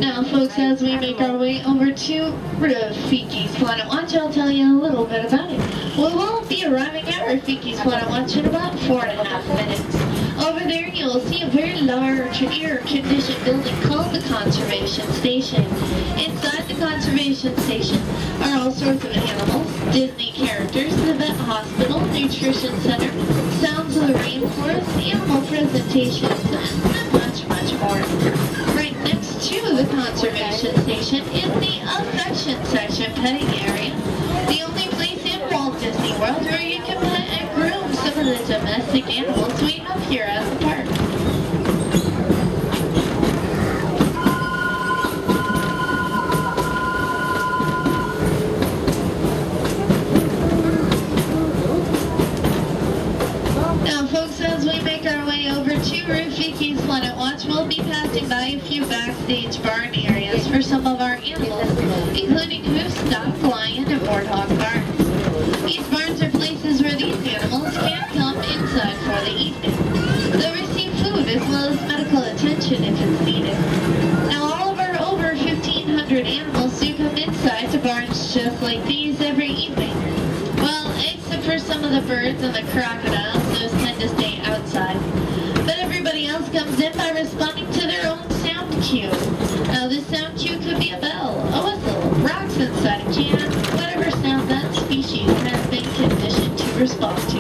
Now, folks, as we make our way over to Rafiki's Planet Watch, I'll tell you a little bit about it. We will be arriving at Rafiki's Planet Watch in about 4.5 minutes. Over there, you'll see a very large air-conditioned building called the Conservation Station. Inside the Conservation Station are all sorts of animals, Disney characters, the vet hospital, nutrition center, sounds of the rainforest, animal presentations, and much, much more. Right next to the Conservation Station is the Affection Section petting area, the only place in Walt Disney World where you can pet and groom some of the domestic animals we have here at the park. Now, folks, as we make our way over to Rafiki's Planet Watch, we'll be passing by a few backstage barn areas for some of our animals, including Hoofstock, Lion, and Warthog barns. These barns are places where these animals can come inside for the evening. They'll receive food as well as medical attention if it's needed. Now, all of our over 1,500 animals do come inside to barns just like these every evening. Well, except for some of the birds and the crocodiles, those tend to stay outside. But everybody else comes in by responding to their own sound cue. Now, this sound cue could be a bell, a whistle, rocks inside a can, whatever sound that species has been conditioned to respond to.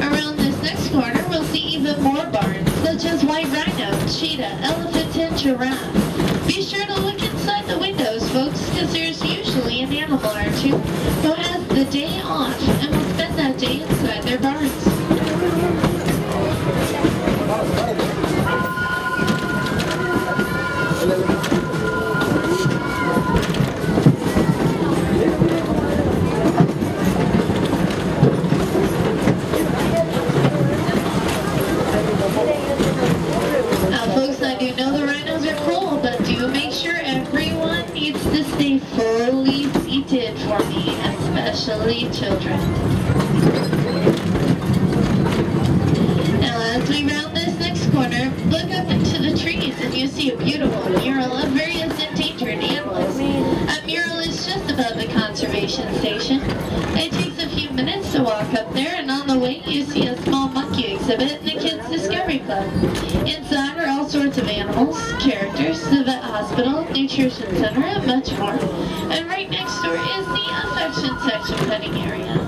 Around this next corner, we'll see even more barns, such as white rhino, cheetah, elephant, and giraffe. Be sure to look inside the windows, folks, because there's usually an animal or two who has the day off and will spend that day inside their barns. Now, folks, I do know the rhinos are cool, but do make sure everyone needs to stay fully seated for me, especially children. Now, as we round this next corner, look up into the trees and you see a beautiful mural of various endangered animals. A mural is just above the Conservation Station. It takes a few minutes to walk up there, and on the way you see a small monkey exhibit in the Kids Discovery Club. Inside are all sorts of animals, characters, the vet hospital, nutrition center, and much more. And right next door is the Affection Section petting area.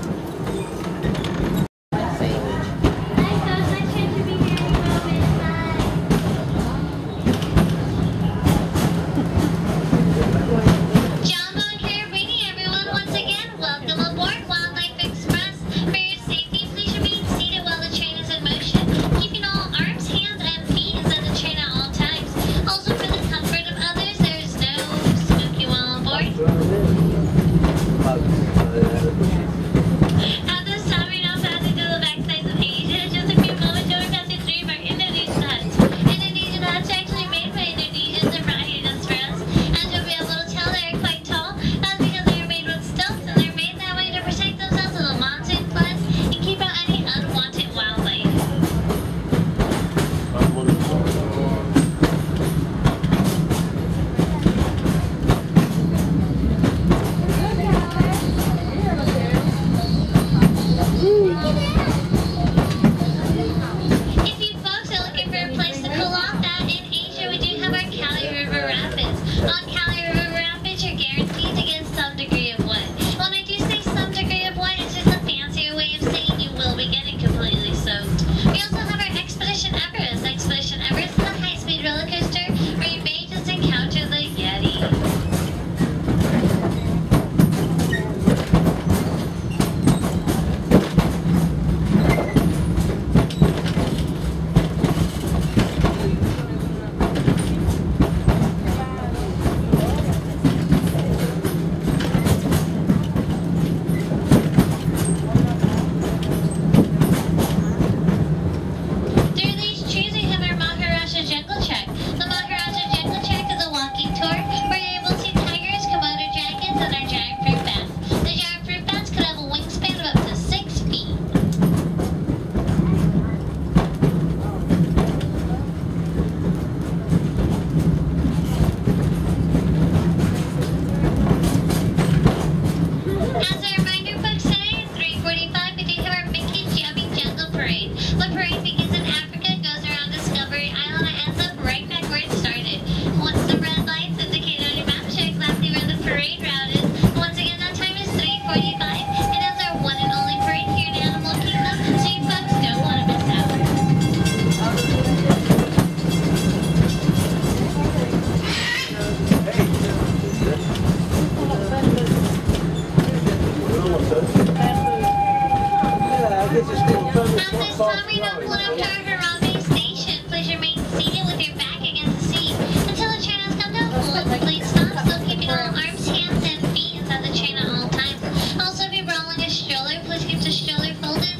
folded